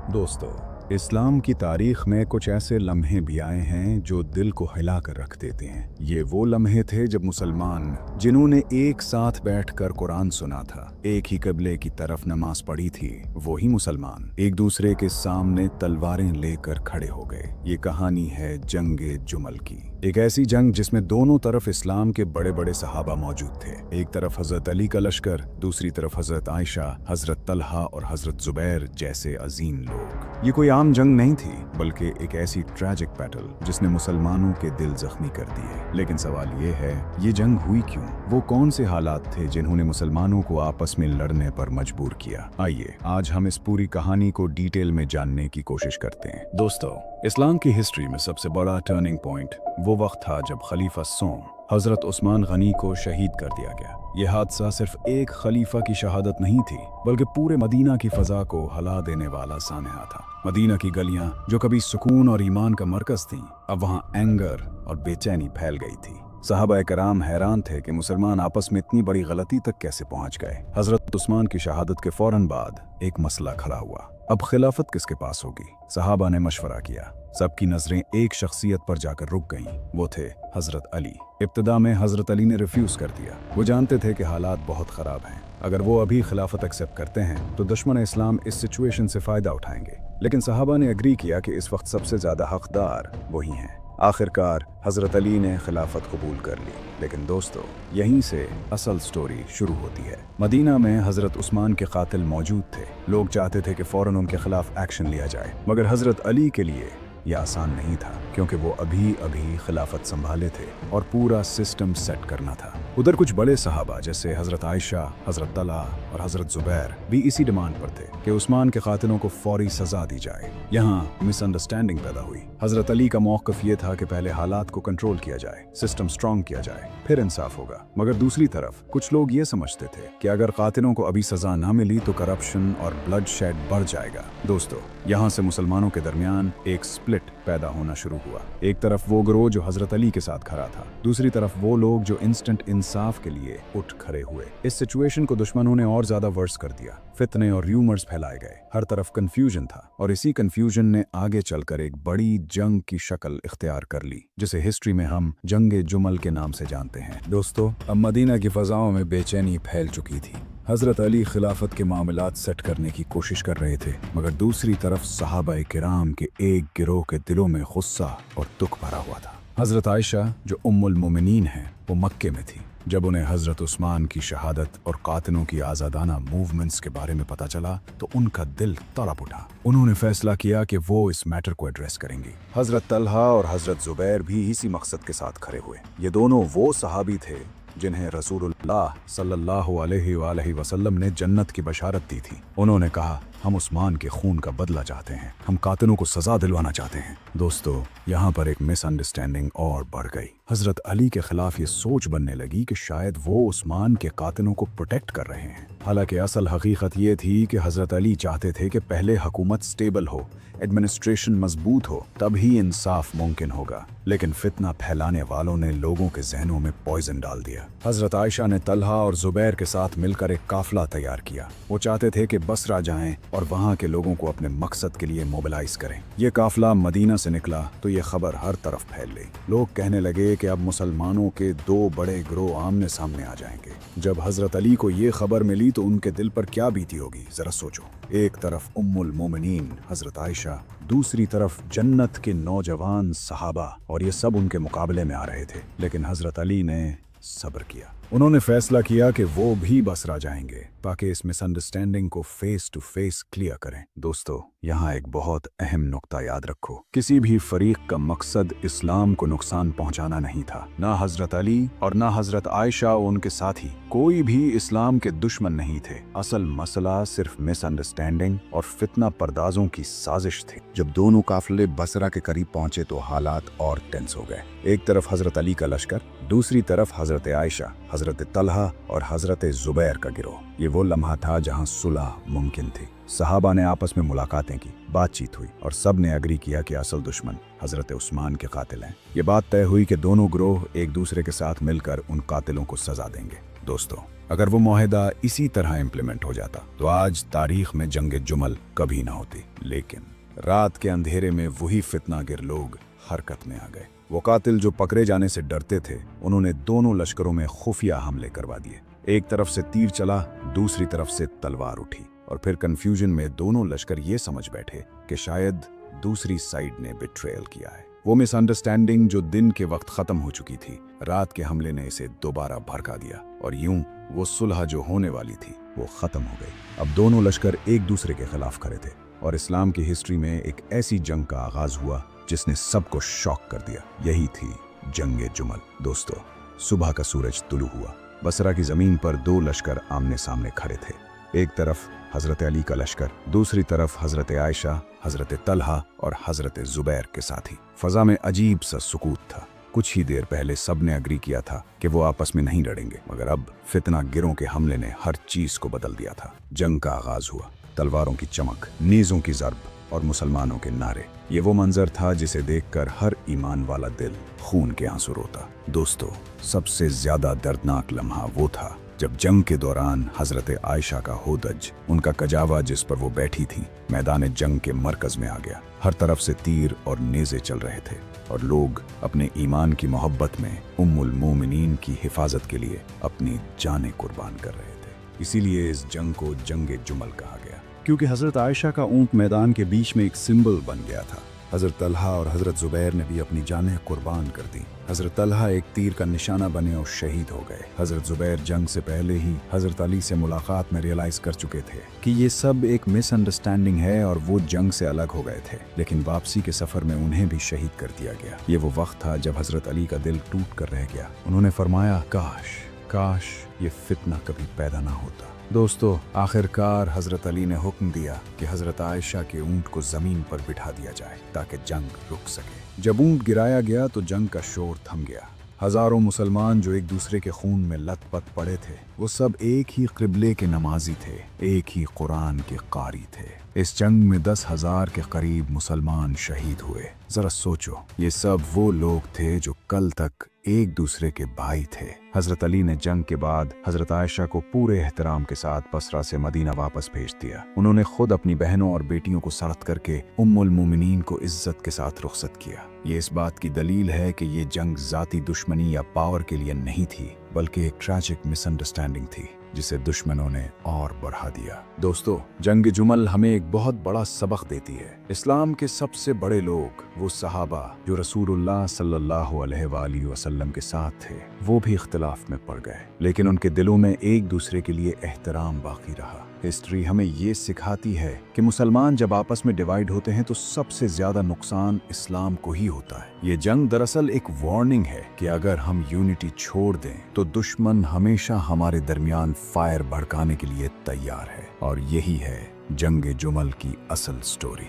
दोस्तों, इस्लाम की तारीख में कुछ ऐसे लम्हे भी आए हैं जो दिल को हिला कर रख देते हैं। ये वो लम्हे थे जब मुसलमान जिन्होंने एक साथ बैठकर कुरान सुना था, एक ही क़िबले की तरफ नमाज पढ़ी थी, वही मुसलमान एक दूसरे के सामने तलवारें लेकर खड़े हो गए। ये कहानी है जंगे जुमल की, एक ऐसी जंग जिसमें दोनों तरफ इस्लाम के बड़े बड़े सहाबा मौजूद थे। एक तरफ हजरत अली का लश्कर, दूसरी तरफ हजरत आयशा, हजरत तलहा और हजरत जुबैर जैसे अजीम लोग। ये कोई आम जंग नहीं थी, बल्कि एक ऐसी ट्रैजिक बैटल जिसने मुसलमानों के दिल जख्मी कर दिए। लेकिन सवाल ये है, ये जंग हुई क्यों? वो कौन से हालात थे जिन्होंने मुसलमानों को आपस में लड़ने पर मजबूर किया? आइए आज हम इस पूरी कहानी को डिटेल में जानने की कोशिश करते हैं। दोस्तों, इस्लाम की हिस्ट्री में सबसे बड़ा टर्निंग पॉइंट वो वक्त था जब खलीफा सोम हजरत उस्मान गनी को शहीद कर दिया गया। यह हादसा सिर्फ एक खलीफा की शहादत नहीं थी, बल्कि पूरे मदीना की फजा को हिला देने वाला सानहा था। मदीना की गलियां जो कभी सुकून और ईमान का मरकज थीं, अब वहां एंगर और बेचैनी फैल गई थी। सहाबा कराम हैरान थे कि मुसलमान आपस में इतनी बड़ी गलती तक कैसे पहुंच गए। हजरत उस्मान की शहादत के फौरन बाद एक मसला खड़ा हुआ, अब खिलाफत किसके पास होगी? सहाबा ने मशवरा किया। सबकी नजरें एक शख्सियत पर जाकर रुक गईं। वो थे हजरत अली। इब्तिदा में हजरत अली ने रिफ्यूज कर दिया। वो जानते थे कि हालात बहुत खराब हैं। अगर वो अभी खिलाफत एक्सेप्ट करते हैं तो दुश्मन इस्लाम इस सिचुएशन से फायदा उठाएंगे। लेकिन सहाबा ने एग्री किया कि इस वक्त सबसे ज्यादा हकदार वही हैं। आखिरकार हजरत अली ने खिलाफत कबूल कर ली। लेकिन दोस्तों, यहीं से असल स्टोरी शुरू होती है। मदीना में हजरत उस्मान के कातिल मौजूद थे। लोग चाहते थे कि फौरन उनके खिलाफ एक्शन लिया जाए, मगर हजरत अली के लिए यह आसान नहीं था, क्योंकि वो अभी अभी खिलाफत संभाले थे और पूरा सिस्टम सेट करना था। उधर कुछ बड़े सहाबा जैसे हजरत आयशा, हजरत तलहा और हजरत जुबैर भी इसी डिमांड पर थे कि उस्मान के कातिलों को फौरी सजा दी जाए। यहाँ मिसअंडरस्टैंडिंग पैदा हुई। हजरत अली का मौक़िफ़ ये था कि पहले हालात को कंट्रोल किया जाए, सिस्टम स्ट्रॉन्ग किया जाए, फिर इंसाफ होगा। मगर दूसरी तरफ कुछ लोग ये समझते थे कि अगर कातिलों को अभी सजा ना मिली तो करप्शन और ब्लड शेड बढ़ जाएगा। दोस्तों, यहाँ से मुसलमानों के दरमियान एक स्प्लिट पैदा होना शुरू हुआ। एक तरफ वो गिरोह जो हजरत अली के साथ खड़ा था, दूसरी तरफ वो लोग जो इंस्टेंट इंसाफ के लिए उठ खड़े हुए। इस सिचुएशन को दुश्मनों ने और ज्यादा वर्स कर दिया। फितने और र्यूमर्स फैलाए गए, हर तरफ कंफ्यूजन था, और इसी कंफ्यूजन ने आगे चलकर एक बड़ी जंग की शक्ल इख्तियार कर ली, जिसे हिस्ट्री में हम जंगे जुमल के नाम से जानते हैं। दोस्तों, अब मदीना की फजाओं में बेचैनी फैल चुकी थी। हजरत अली खिलाफत के मामलात सेट करने की कोशिश कर रहे थे, मगर दूसरी तरफ सहाबा किराम के एक गिरोह के दिलों में गुस्सा और दुख भरा हुआ था। हजरत आयशा जो उम्मुल मोमिनीन हैं, वो मक्के में थी। जब उन्हें हजरत उस्मान की शहादत और कातिलों की आज़ादाना मूवमेंट्स के बारे में पता चला तो उनका दिल तड़प उठा। उन्होंने फैसला किया कि वो इस मैटर को एड्रेस करेंगी। हजरत तलहा और हजरत जुबैर भी इसी मकसद के साथ खड़े हुए। ये दोनों वो सहाबी थे जिन्हें रसूलुल्लाह सल्लल्लाहु अलैहि वसल्लम ने जन्नत की बशारत दी थी। उन्होंने कहा, हम उस्मान के खून का बदला चाहते हैं, हम कातिलों को सजा दिलवाना चाहते हैं। दोस्तों, यहाँ पर एक मिसअंडरस्टैंडिंग और बढ़ गई। हजरत अली के खिलाफ ये सोच बनने लगी कि शायद वो उस्मान के कातिलों को प्रोटेक्ट कर रहे हैं। हालांकि असल हकीकत ये थी कि हजरत अली चाहते थे कि पहले हुकूमत स्टेबल हो, एडमिनिस्ट्रेशन मजबूत हो, तब ही इंसाफ मुमकिन होगा। लेकिन फितना फैलाने वालों ने लोगों के जहनों में पॉइजन डाल दिया। हजरत आयशा ने तलहा और जुबैर के साथ मिलकर एक काफिला तैयार किया। वो चाहते थे कि बसरा जाएं और वहां के लोगों को अपने मकसद के लिए मोबिलाइज करें। ये काफिला मदीना से निकला तो ये खबर हर तरफ फैल गई। लोग कहने लगे कि अब मुसलमानों के दो बड़े गिरोह आमने सामने आ जाएंगे। जब हजरत अली को ये खबर मिली तो उनके दिल पर क्या बीती होगी, जरा सोचो। एक तरफ उम्मुल मोमिनीन हजरत आयशा, दूसरी तरफ जन्नत के नौजवान सहाबा, और ये सब उनके मुकाबले में आ रहे थे। लेकिन हजरत अली ने सब्र किया। उन्होंने फैसला किया कि वो भी बसरा जाएंगे ताकि इस मिसअंडरस्टैंडिंग को फेस टू फेस क्लियर करें। दोस्तों, यहाँ एक बहुत अहम नुक्ता याद रखो, किसी भी फरीक का मकसद इस्लाम को नुकसान पहुँचाना नहीं था। ना हजरत अली और ना हजरत आयशा और उनके साथी कोई भी इस्लाम के दुश्मन नहीं थे। असल मसला सिर्फ मिसअंडरस्टैंडिंग और फितना पर्दाजों की साजिश थी। जब दोनों काफिले बसरा के करीब पहुंचे तो हालात और टेंस हो गए। एक तरफ हजरत अली का लश्कर, दूसरी तरफ हजरत आयशा, हजरत तलहा और हजरत जुबैर का गिरोह। ये वो लम्हा था जहां सुलह मुमकिन थी। सहाबा ने आपस में मुलाकातें की, बातचीत हुई और सब ने एग्री किया कि असल दुश्मन हजरत उस्मान के कातिल हैं। ये बात तय हुई कि दोनों गिरोह एक दूसरे के साथ मिलकर उन कातिलों को सजा देंगे। दोस्तों, अगर वो मुआहदा इसी तरह इम्प्लीमेंट हो जाता तो आज तारीख में जंग जुमल कभी ना होती। लेकिन रात के अंधेरे में वही फितनागिर लोग हरकत में आ गए। वो कातिल जो पकड़े जाने से डरते थे, उन्होंने दोनों लश्करों में खुफिया हमले करवा दिए। एक तरफ से तीर चला, दूसरी तरफ से तलवार उठी, और फिर कंफ्यूजन में दोनों लश्कर ये समझ बैठे कि शायद दूसरी साइड ने बिट्रेयल किया है। वो मिसअंडरस्टैंडिंग जो दिन के वक्त खत्म हो चुकी थी, रात के हमले ने इसे दोबारा भड़का दिया, और यूं वो सुलह जो होने वाली थी वो खत्म हो गई। अब दोनों लश्कर एक दूसरे के खिलाफ खड़े थे, और इस्लाम की हिस्ट्री में एक ऐसी जंग का आगाज हुआ जिसने सबको शॉक कर दिया। यही थी जंग जुमल। दोस्तों, सुबह का सूरज तुलू हुआ। बसरा की जमीन पर दो लश्कर आमने सामने खड़े थे। एक तरफ हजरत अली का लश्कर, दूसरी तरफ हजरत आयशा, हजरत तलहा और हजरत जुबैर के साथी। फजा में अजीब सा सुकूत था। कुछ ही देर पहले सबने अग्री किया था कि वो आपस में नहीं लड़ेंगे, मगर अब फितना गिरों के हमले ने हर चीज को बदल दिया था। जंग का आगाज हुआ। तलवारों की चमक, नेज़ों की ज़रब और मुसलमानों के नारे। ये वो मंजर था जिसे देखकर हर ईमान वाला दिल खून के आंसू रोता। दोस्तों, सबसे ज्यादा दर्दनाक लम्हा वो था जब जंग के दौरान हजरत आयशा का होदज, उनका कजावा जिस पर वो बैठी थी, मैदान जंग के मरकज में आ गया। हर तरफ से तीर और नेज़े चल रहे थे, और लोग अपने ईमान की मोहब्बत में उम्मुल मोमिनीन की हिफाजत के लिए अपनी जानें कुर्बान कर रहे थे। इसीलिए इस जंग को जंग जुमल कहा गया, क्योंकि हजरत आयशा का ऊंट मैदान के बीच में एक सिंबल बन गया था। हजरत तलहा और हजरत जुबैर ने भी अपनी जानें कुर्बान कर दी। हजरत तलहा एक तीर का निशाना बने और शहीद हो गए। हजरत जुबैर जंग से पहले ही हजरत अली से मुलाकात में रियलाइज कर चुके थे कि ये सब एक मिसअंडरस्टैंडिंग है, और वो जंग से अलग हो गए थे। लेकिन वापसी के सफर में उन्हें भी शहीद कर दिया गया। ये वो वक्त था जब हजरत अली का दिल टूट कर रह गया। उन्होंने फरमाया, काश काश ये फितना कभी पैदा ना होता। दोस्तों, आखिरकार हजरत अली ने हुक्म दिया कि हजरत आयशा के ऊंट को जमीन पर बिठा दिया जाए ताकि जंग रुक सके। जब ऊंट गिराया गया तो जंग का शोर थम गया। हजारों मुसलमान जो एक दूसरे के खून में लथपथ पड़े थे, वो सब एक ही क़िबले के नमाजी थे, एक ही कुरान के कारी थे। इस जंग में 10,000 के करीब मुसलमान शहीद हुए। जरा सोचो, ये सब वो लोग थे जो कल तक एक दूसरे के भाई थे। हजरत अली ने जंग के बाद हजरत आयशा को पूरे एहतराम के साथ बसरा से मदीना वापस भेज दिया। उन्होंने खुद अपनी बहनों और बेटियों को सख्त करके उम्मुल मोमिनीन को इज्जत के साथ रुखसत किया। ये इस बात की दलील है कि ये जंग जाती दुश्मनी या पावर के लिए नहीं थी, बल्कि एक ट्रैजिक मिसअंडरस्टैंडिंग थी जिसे दुश्मनों ने और बढ़ा दिया। दोस्तों, जंग जुमल हमें एक बहुत बड़ा सबक देती है। इस्लाम के सबसे बड़े लोग, वो सहाबा जो रसूलुल्लाह सल्लल्लाहु अलैहि वसल्लम के साथ थे, वो भी इख्तिलाफ में पड़ गए, लेकिन उनके दिलों में एक दूसरे के लिए एहतराम बाकी रहा। हिस्ट्री हमें ये सिखाती है कि मुसलमान जब आपस में डिवाइड होते हैं तो सबसे ज्यादा नुकसान इस्लाम को ही होता है। ये जंग दरअसल एक वार्निंग है कि अगर हम यूनिटी छोड़ दें तो दुश्मन हमेशा हमारे दरमियान फायर भड़काने के लिए तैयार है। और यही है जंग जुमल की असल स्टोरी।